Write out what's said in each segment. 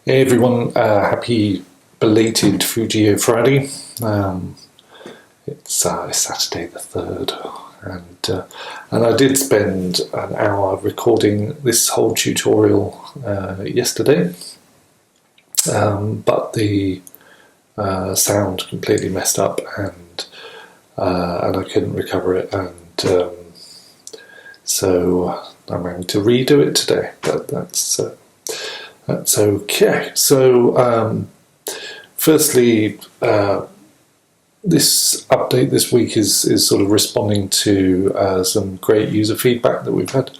Hey everyone, happy belated Fugio Friday. It's Saturday the 3rd, and I did spend an hour recording this whole tutorial yesterday, but the sound completely messed up, and I couldn't recover it, and so I'm going to redo it today. But that's okay. So, firstly, this update this week is sort of responding to some great user feedback that we've had,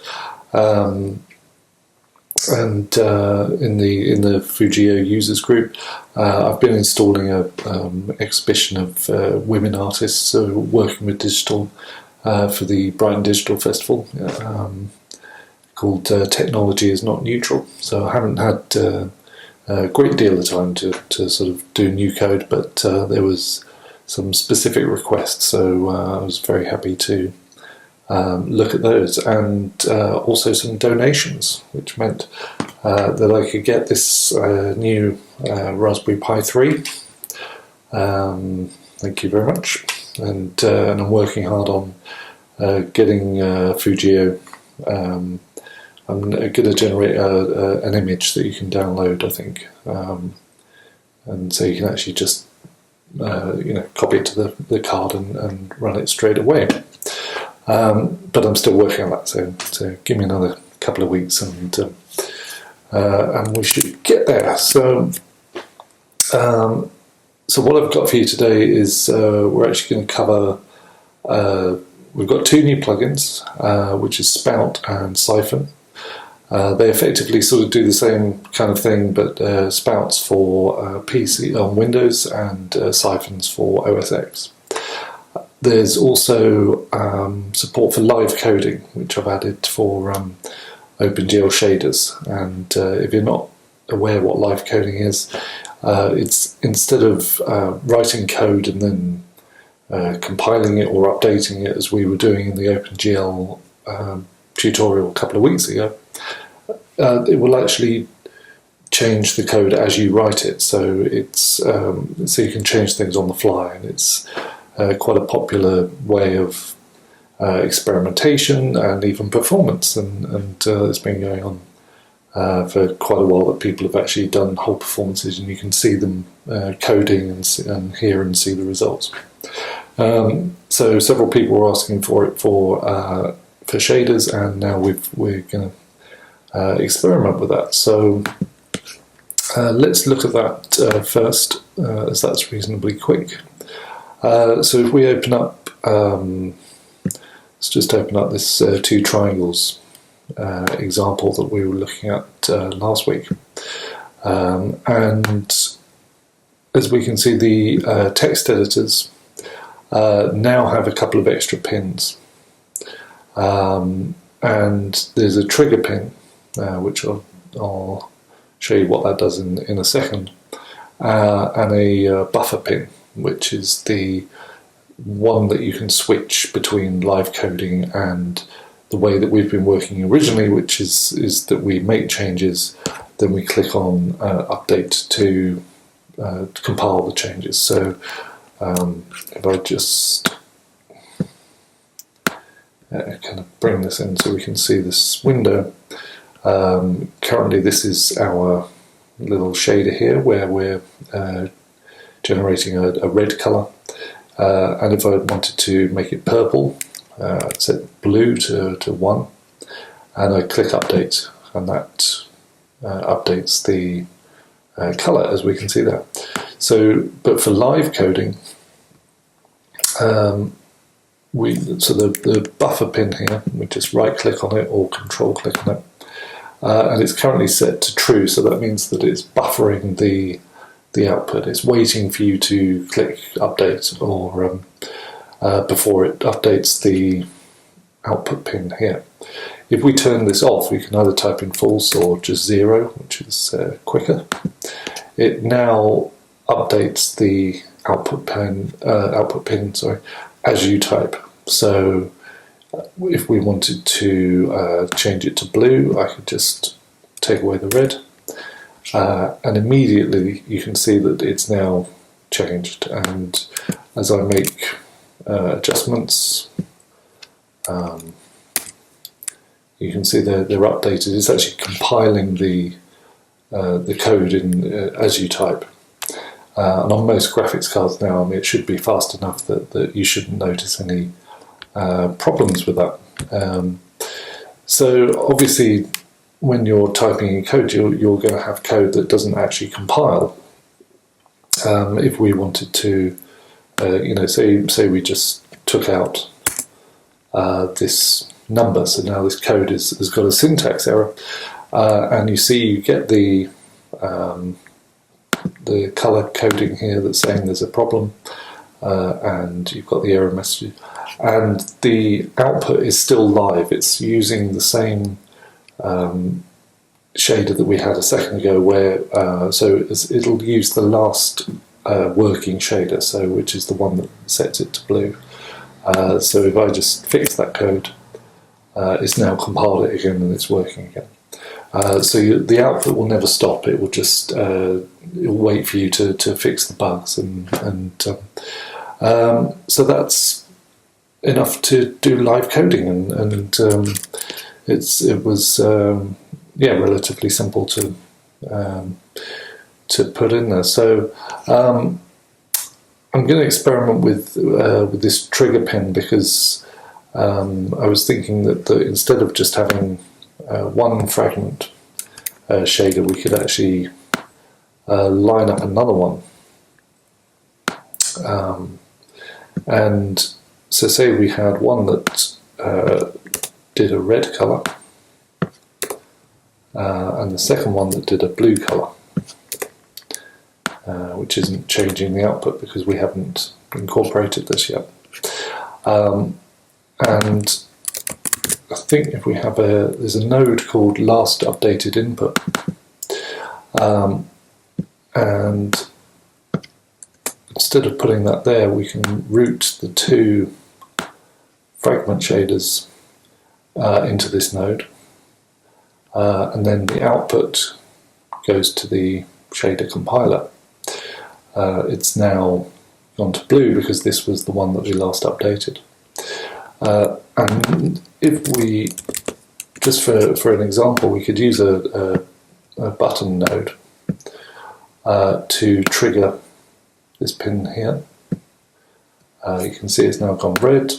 and in the Fugio users group, I've been installing a exhibition of women artists working with digital for the Brighton Digital Festival. Called Technology is Not Neutral. So I haven't had a great deal of time to sort of do new code, but there was some specific requests, so I was very happy to look at those, and also some donations, which meant that I could get this new Raspberry Pi 3. Thank you very much, and I'm working hard on getting Fugio. I'm going to generate an image that you can download, I think, and so you can actually just copy it to the card and run it straight away. But I'm still working on that, so give me another couple of weeks, and we should get there. So what I've got for you today is we're actually going to cover. We've got two new plugins, which is Spout and Syphon. They effectively sort of do the same kind of thing, but Spout's for PC on Windows and Syphon's for OS X. There's also support for live coding, which I've added for OpenGL shaders. And if you're not aware what live coding is, it's instead of writing code and then compiling it or updating it as we were doing in the OpenGL tutorial a couple of weeks ago, it will actually change the code as you write it. So it's so you can change things on the fly, and it's quite a popular way of experimentation and even performance. And it's been going on for quite a while, that people have actually done whole performances, and you can see them coding and hear and see the results. So several people were asking for it for shaders, and now we're going to experiment with that. So let's look at that first, as that's reasonably quick. So if we open up, let's just open up this two triangles example that we were looking at last week, and as we can see, the text editors now have a couple of extra pins, and there's a trigger pin, which I'll show you what that does in a second, and a buffer pin, which is the one that you can switch between live coding and the way that we've been working originally, which is that we make changes, then we click on update to compile the changes. So if I just kind of bring this in so we can see this window. Currently this is our little shader here where we're generating a red colour, and if I wanted to make it purple, I'd set blue to 1, and I click update, and that updates the colour, as we can see there. So, but for live coding, the buffer pin here, we just right click on it or control click on it, and it's currently set to true, so that means that it's buffering the output. It's waiting for you to click update or before it updates the output pin here. If we turn this off, we can either type in false or just 0, which is quicker. It now updates the output pin as you type. So if we wanted to change it to blue, I could just take away the red, and immediately you can see that it's now changed. And as I make adjustments, you can see they're updated. It's actually compiling the code in as you type. And on most graphics cards now, I mean, it should be fast enough that you shouldn't notice any problems with that. So obviously, when you're typing in code, you're going to have code that doesn't actually compile. If we wanted to, say we just took out this number, so now this code has got a syntax error, and you see you get the color coding here that's saying there's a problem, and you've got the error message, and the output is still live. It's using the same shader that we had a second ago, where it'll use the last working shader, so which is the one that sets it to blue. So if I just fix that code, it's now compiled it again and it's working again. So the output will never stop. It will just it'll wait for you to fix the bugs, so that's enough to do live coding, and it was relatively simple to put in there. So I'm going to experiment with this trigger pin, because I was thinking that instead of just having one fragment shader, we could actually line up another one. And so say we had one that did a red colour, and the second one that did a blue colour, which isn't changing the output because we haven't incorporated this yet. And I think if we have there's a node called last updated input, and instead of putting that there, we can route the two fragment shaders into this node, and then the output goes to the shader compiler. It's now gone to blue because this was the one that we last updated. And if we, just for an example, we could use a button node to trigger this pin here. You can see it's now gone red,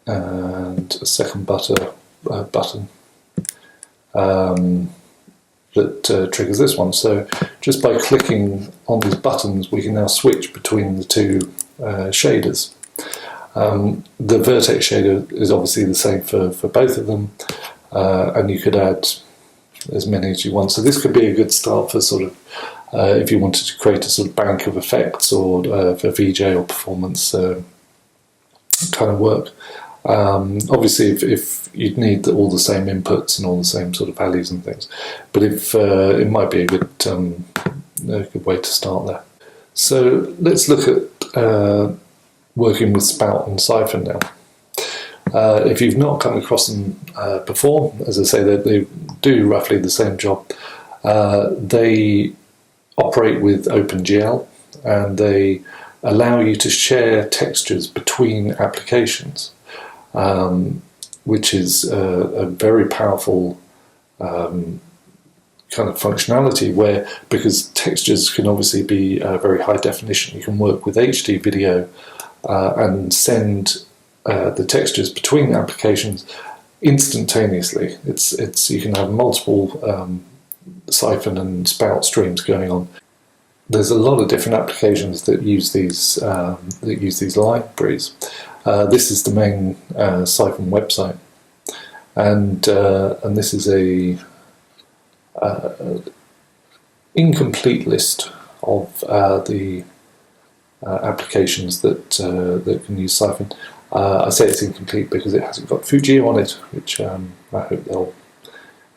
and a second button that triggers this one. So just by clicking on these buttons, we can now switch between the two shaders. The vertex shader is obviously the same for both of them, and you could add as many as you want. So this could be a good start for sort of if you wanted to create a sort of bank of effects, or for VJ or performance kind of work. Obviously, if you'd need all the same inputs and all the same sort of values and things, but if it might be a good way to start there. So let's look at working with Spout and Syphon now. If you've not come across them before, as I say, they do roughly the same job. They operate with OpenGL, and they allow you to share textures between applications, which is a very powerful kind of functionality, where, because textures can obviously be very high definition, you can work with HD video and send the textures between applications instantaneously. You can have multiple Syphon and Spout streams going on. There's a lot of different applications that use these libraries. This is the main Syphon website, and this is a incomplete list of the applications that can use Syphon. I say it's incomplete because it hasn't got Fugio on it, which I hope they'll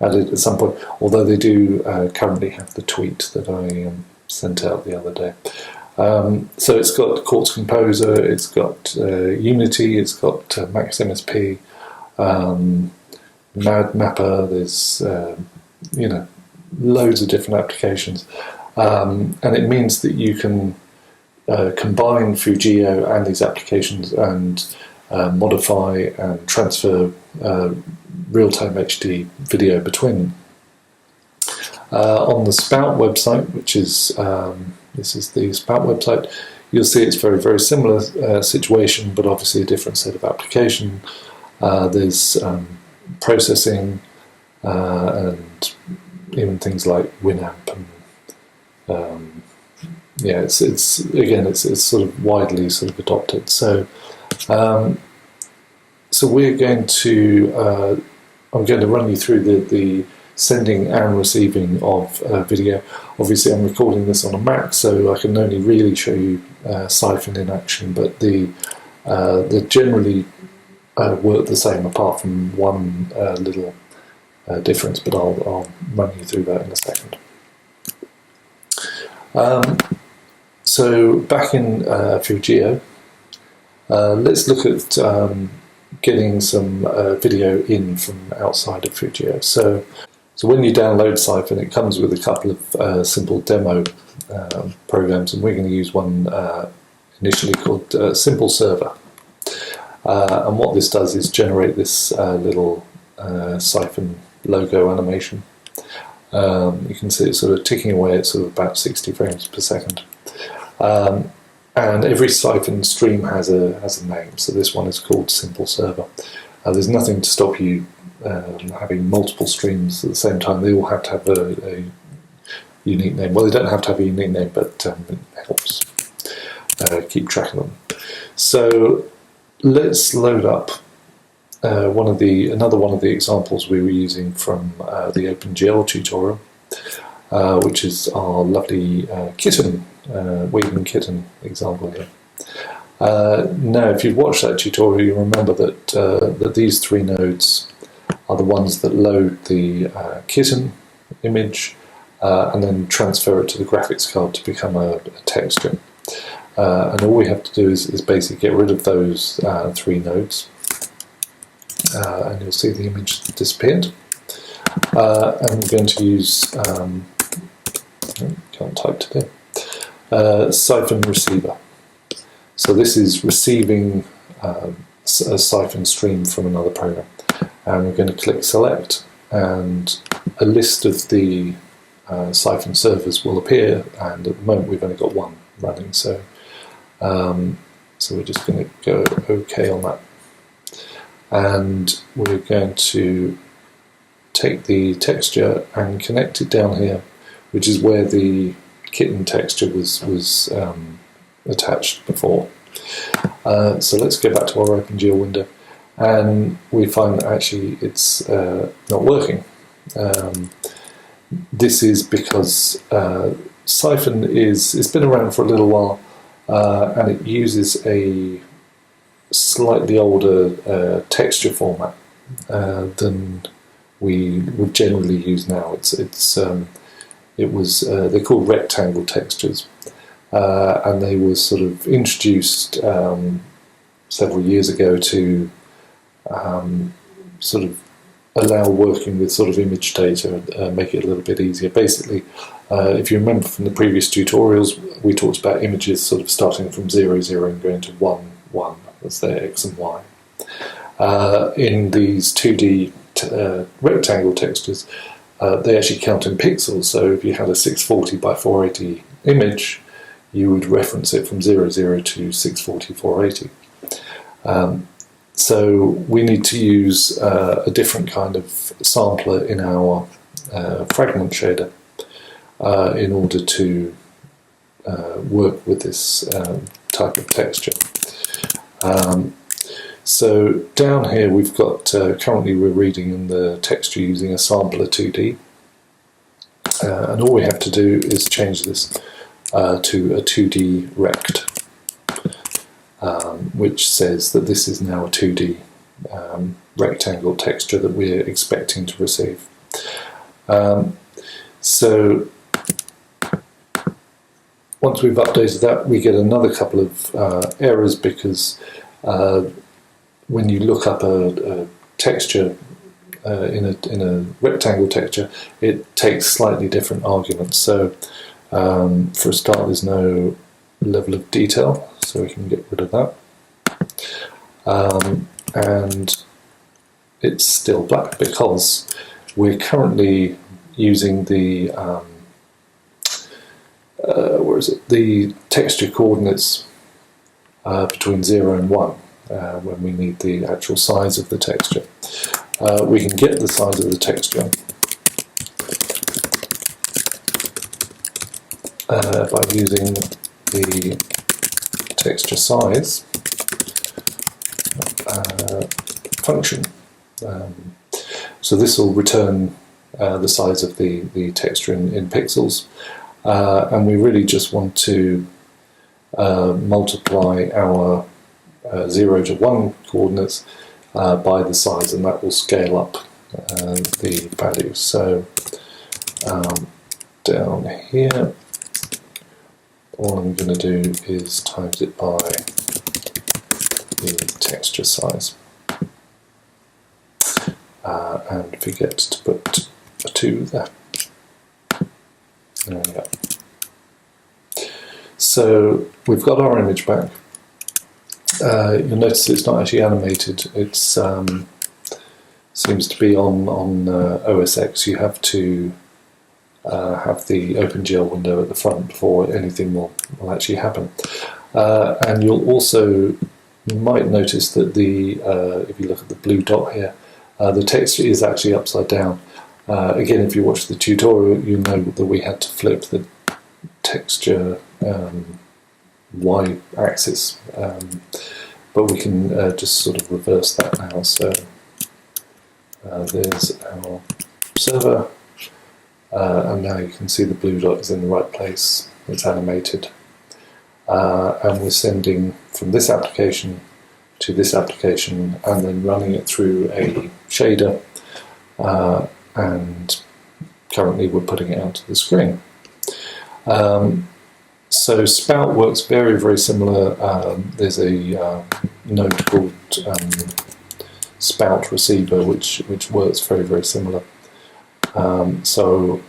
add it at some point, although they do currently have the tweet that I sent out the other day. So it's got Quartz Composer, it's got Unity, it's got Max MSP, Mad Mapper. There's loads of different applications, and it means that you can combine Fugio and these applications and modify and transfer real-time HD video between them. On the Spout website, which is this is the Spout website, you'll see it's very, very similar situation, but obviously a different set of application. There's processing and even things like Winamp, and yeah, it's again it's sort of widely sort of adopted. So we're going to I'm going to run you through the sending and receiving of video. Obviously, I'm recording this on a Mac, so I can only really show you Syphon in action, but they generally work the same, apart from one little difference, but I'll run you through that in a second. So back in Fugio, let's look at getting some video in from outside of Fugio. So when you download Syphon, it comes with a couple of simple demo programs, and we're going to use one initially called Simple Server. And what this does is generate this little Syphon logo animation. You can see it sort of ticking away at sort of about 60 frames per second. And every Syphon stream has a name, so this one is called Simple Server. There's nothing to stop you having multiple streams at the same time. They all have to have a unique name. Well, they don't have to have a unique name, but it helps keep track of them. So let's load up another one of the examples we were using from the OpenGL tutorial, which is our lovely kitten, waving kitten example here. Now, if you've watched that tutorial, you remember that these three nodes are the ones that load the kitten image and then transfer it to the graphics card to become a texture. And all we have to do is basically get rid of those three nodes, and you'll see the image disappeared. And we're going to use can't type today. Syphon receiver. So this is receiving a Syphon stream from another program, and we're going to click select, and a list of the Syphon servers will appear, and at the moment we've only got one running, so we're just going to go OK on that, and we're going to take the texture and connect it down here, which is where the kitten texture was attached before. So let's go back to our OpenGL window, and we find that actually it's not working. This is because Syphon it's been around for a little while, and it uses a slightly older texture format than we would generally use now. They're called rectangle textures, and they were sort of introduced several years ago to sort of allow working with sort of image data, make it a little bit easier. Basically, if you remember from the previous tutorials, we talked about images sort of starting from 0, 0 and going to 1, 1. That's their X and Y. In these 2D rectangle textures, they actually count in pixels. So if you had a 640 by 480 image, you would reference it from 00 to 640 480. So we need to use a different kind of sampler in our fragment shader in order to work with this type of texture. So down here we've got, currently we're reading in the texture using a sampler 2D, and all we have to do is change this to a 2D rect, which says that this is now a 2D rectangle texture that we're expecting to receive. So once we've updated that, we get another couple of errors, because when you look up a texture in a rectangle texture, it takes slightly different arguments. So for a start, there's no level of detail, so we can get rid of that. And it's still black because we're currently using the the texture coordinates between 0 and 1 when we need the actual size of the texture. We can get the size of the texture by using the texture size function. So this will return the size of the texture in pixels, and we really just want to multiply our 0 to 1 coordinates by the size, and that will scale up the values. So down here, all I'm going to do is times it by the texture size, and forget to put a 2 there. There we go. So we've got our image back. You'll notice it's not actually animated. It seems to be on OS X. You have to have the OpenGL window at the front before anything will actually happen. And you might notice that if you look at the blue dot here, the texture is actually upside down. Again, if you watch the tutorial, you know that we had to flip the texture y-axis, but we can just sort of reverse that now. So there's our server, and now you can see the blue dot is in the right place. It's animated, and we're sending from this application to this application, and then running it through a shader, and currently we're putting it out to the screen. So Spout works very, very similar. There's a node called Spout receiver, which works very, very similar. So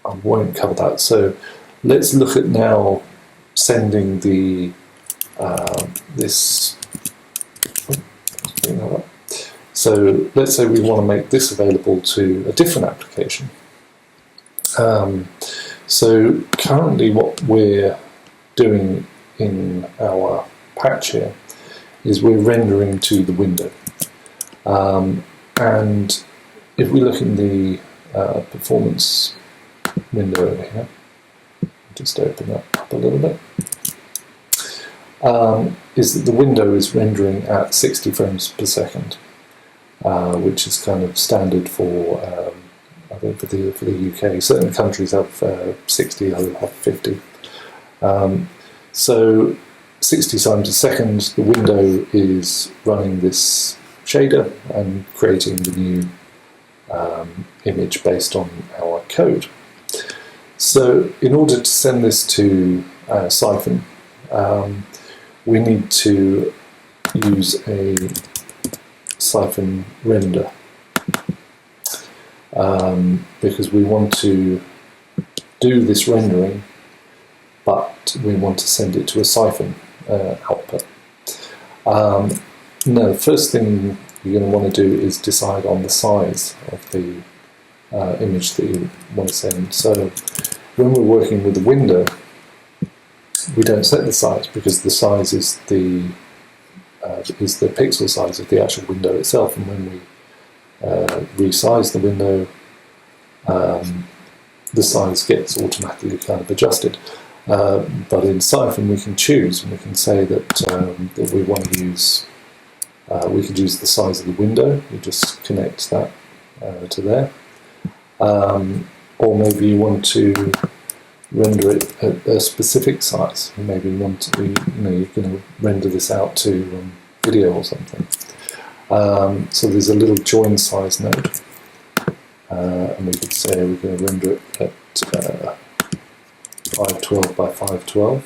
I won't cover that. So let's look at now sending the this. So let's say we want to make this available to a different application. So currently what we're doing in our patch here is we're rendering to the window. And if we look in the performance window over here, just open that up a little bit, is that the window is rendering at 60 frames per second, which is kind of standard for I think for the UK. Certain countries have 60, others have 50. So 60 times a second, the window is running this shader and creating the new image based on our code. So in order to send this to Syphon, we need to use a Syphon render. Because we want to do this rendering, but we want to send it to a Syphon output. Now, the first thing you're going to want to do is decide on the size of the image that you want to send. So when we're working with the window, we don't set the size because the size is the pixel size of the actual window itself, and when we resize the window, the size gets automatically kind of adjusted. But in Syphon we can choose, and we can say that that we want to use. We could use the size of the window. You just connect that to there, or maybe you want to render it at a specific size. Maybe you want to, you're going to render this out to video or something. So there's a little join size node, and we could say we're going to render it at 512 by 512.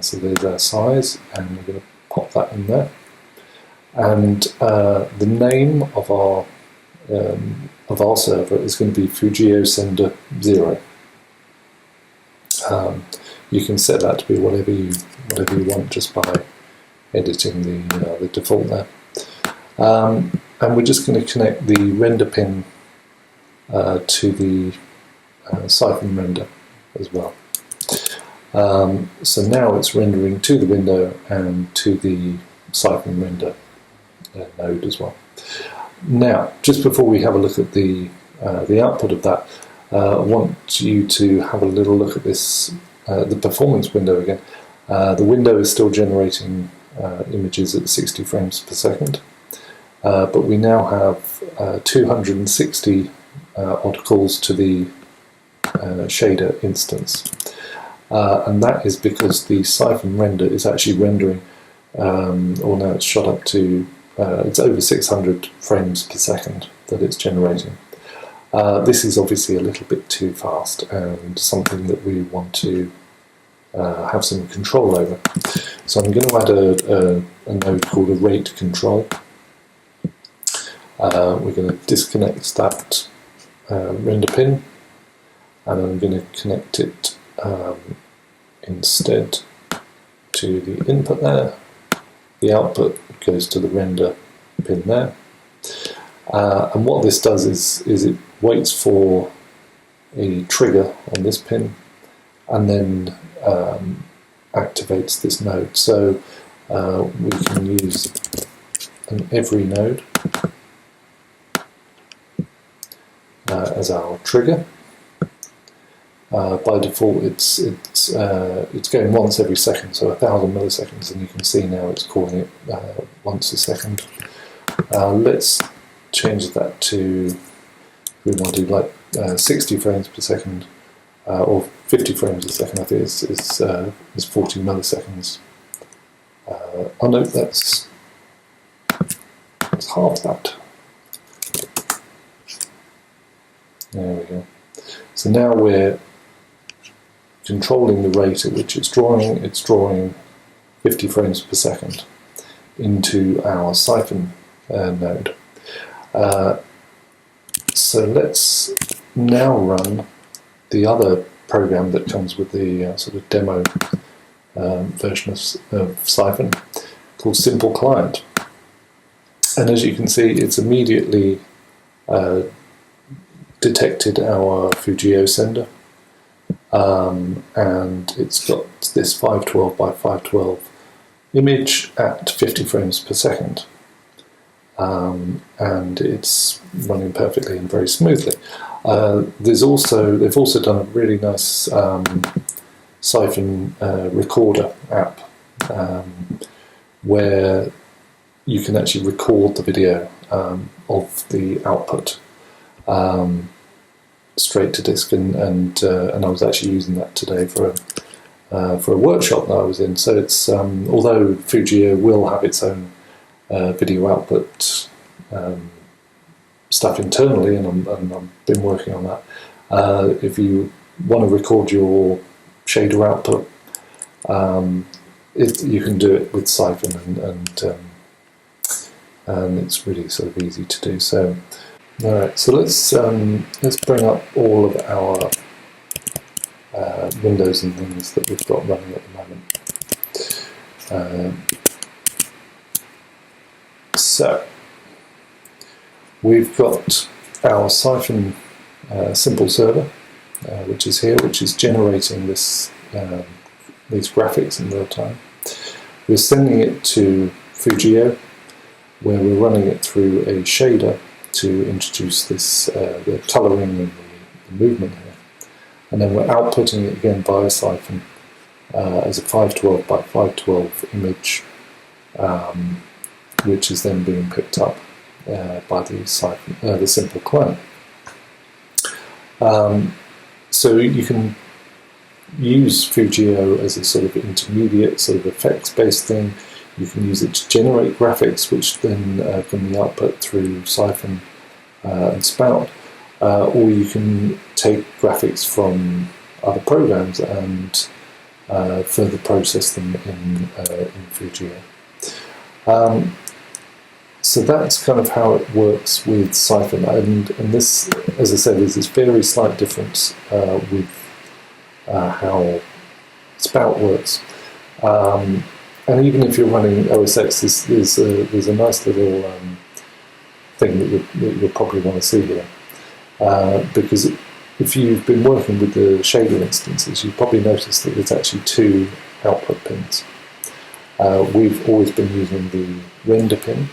So there's our size, and we're going to pop that in there. and the name of our server is going to be Fugio Sender 0. You can set that to be whatever you want just by editing the default there. And we're just going to connect the render pin to the Syphon render as well. So now it's rendering to the window and to the Syphon render node as well. Now, just before we have a look at the output of that, I want you to have a little look at this, the performance window again. The window is still generating images at 60 frames per second, but we now have 260 odd calls to the shader instance. And that is because the Syphon render is actually rendering, or now it's shot up to, it's over 600 frames per second that it's generating. This is obviously a little bit too fast and something that we want to have some control over. So I'm going to add a node called a rate control. We're going to disconnect that render pin, and I'm going to connect it instead to the input there. The output goes to the render pin there. And what this does is it waits for a trigger on this pin and then activates this node. So we can use an every node as our trigger. By default, it's going once every second, so 1,000 milliseconds, and you can see now it's calling it once a second. Let's change that to, we want to do like 60 frames per second, or 50 frames a second. I think it's 40 milliseconds. Oh no, that's half that. There we go. So now we're controlling the rate at which it's drawing 50 frames per second into our Syphon node. So let's now run the other program that comes with the sort of demo version of Syphon, called Simple Client. And as you can see, it's immediately detected our Fugio sender, and it's got this 512 by 512 image at 50 frames per second, and it's running perfectly and very smoothly. They've also done a really nice Syphon recorder app, where you can actually record the video of the output straight to disk, and I was actually using that today for a workshop that I was in. So it's although Fugio will have its own video output stuff internally, and I've been working on that. If you want to record your shader output, you can do it with Syphon, and it's really sort of easy to do. So, all right. So let's bring up all of our windows and things that we've got running at the moment. So we've got our Syphon simple server, which is here, which is generating these graphics in real time. We're sending it to Fugio, where we're running it through a shader to introduce this the colouring and the movement here, and then we're outputting it again via Syphon as a 512 by 512 image, which is then being picked up by the Syphon, the simple client. So you can use Fugio as a sort of intermediate, sort of effects-based thing. You can use it to generate graphics, which then can be output through Syphon and Spout, or you can take graphics from other programs and further process them in Fugio. So that's kind of how it works with Syphon, and this, as I said, is this very slight difference with how Spout works. And even if you're running OS X, there's a nice little thing that you'll probably want to see here, because if you've been working with the shader instances, you've probably noticed that there's actually two output pins. We've always been using the render pin,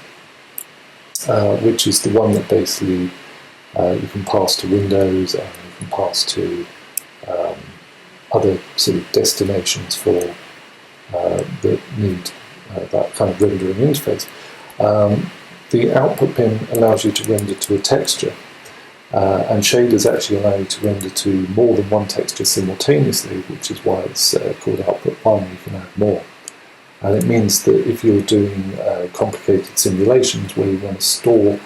which is the one that basically you can pass to Windows and you can pass to other sort of destinations for that need that kind of rendering interface. The output pin allows you to render to a texture, and shaders actually allow you to render to more than one texture simultaneously, which is why it's called output 1. You can add more. And it means that if you're doing complicated simulations where you want to store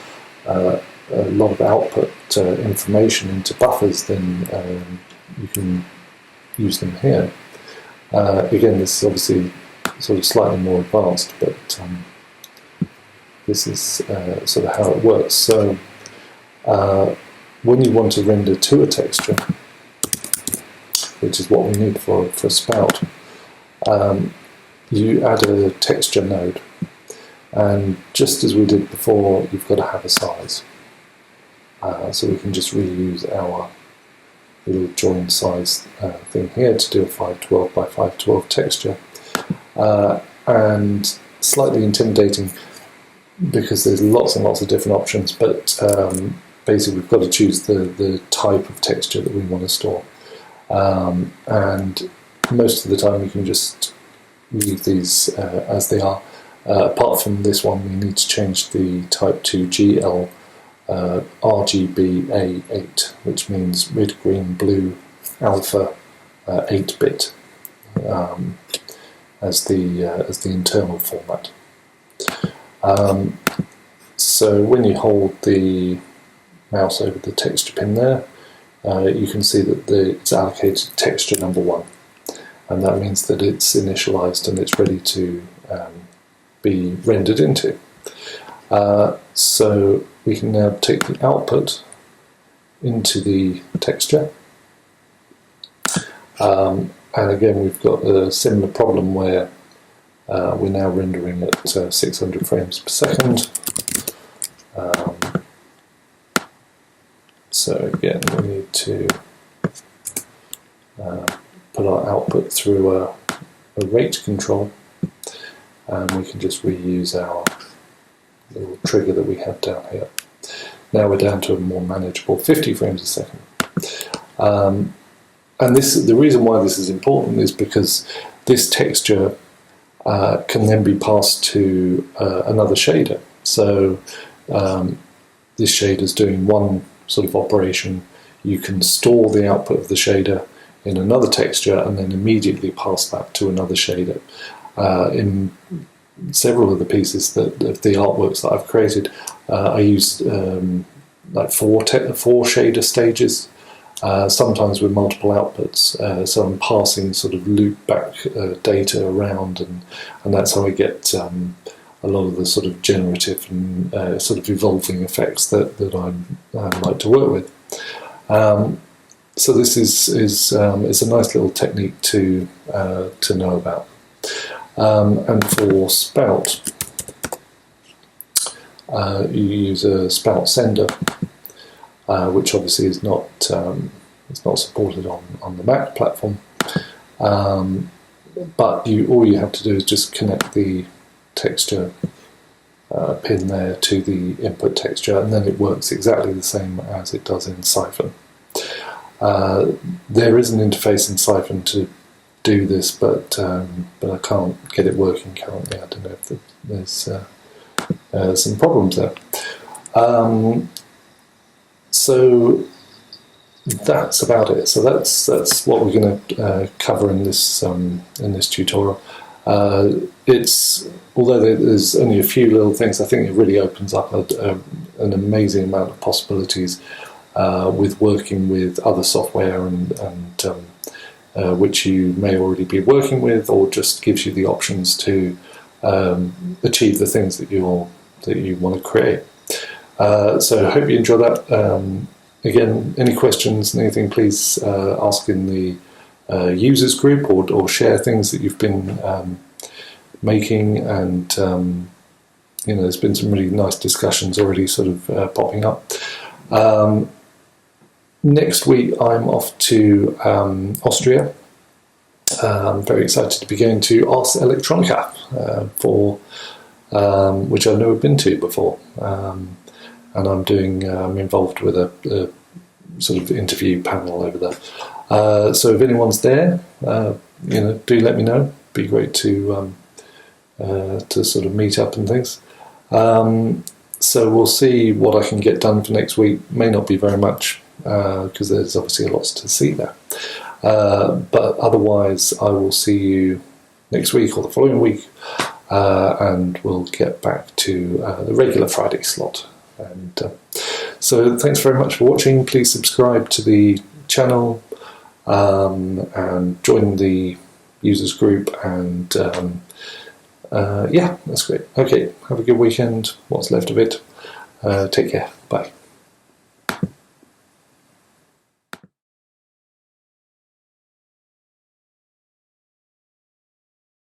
a lot of output information into buffers, then you can use them here. Again, this is obviously sort of slightly more advanced, but this is sort of how it works. So when you want to render to a texture, which is what we need for Spout, you add a texture node, and just as we did before, you've got to have a size. So we can just reuse our little join size thing here to do a 512 by 512 texture. And slightly intimidating because there's lots and lots of different options, but basically we've got to choose the type of texture that we want to store. And most of the time you can just leave these as they are. Apart from this one, we need to change the type to GL RGBA8, which means red, green, blue, alpha 8-bit as the internal format. So when you hold the mouse over the texture pin there, you can see that it's allocated texture number 1. And that means that it's initialized and it's ready to be rendered into. So we can now take the output into the texture. And again, we've got a similar problem where we're now rendering at 600 frames per second. So again, we need to put our output through a rate control, and we can just reuse our little trigger that we have down here. Now we're down to a more manageable 50 frames a second. And the reason why this is important is because this texture can then be passed to another shader. So this shader is doing one sort of operation. You can store the output of the shader in another texture and then immediately pass that to another shader. In several of the pieces of the artworks that I've created, I used like four shader stages, sometimes with multiple outputs. So I'm passing sort of loop back data around, and that's how I get a lot of the sort of generative and sort of evolving effects that I like to work with. So this is a nice little technique to know about. And for Spout, you use a Spout sender, which obviously is not supported on the Mac platform. But all you have to do is just connect the texture pin there to the input texture, and then it works exactly the same as it does in Syphon. There is an interface in Syphon to do this, but I can't get it working currently. I don't know if there's some problems there. So that's about it. So that's what we're going to cover in this tutorial. Although there's only a few little things, I think it really opens up an amazing amount of possibilities with working with other software and which you may already be working with, or just gives you the options to achieve the things that you're that you want to create. So I hope you enjoy that. Again, any questions, anything, please ask in the users group, or share things that you've been making. And there's been some really nice discussions already sort of popping up. Next week I'm off to Austria. I'm very excited to be going to Ars Electronica, which I've never been to before. And I'm involved with a sort of interview panel over there. So if anyone's there, do let me know. It'd be great to sort of meet up and things. So we'll see what I can get done for next week. May not be very much, because there's obviously lots to see there. But otherwise, I will see you next week or the following week, and we'll get back to the regular Friday slot. And so thanks very much for watching. Please subscribe to the channel, and join the users group, and yeah, that's great. Okay, have a good weekend, what's left of it. Take care, bye.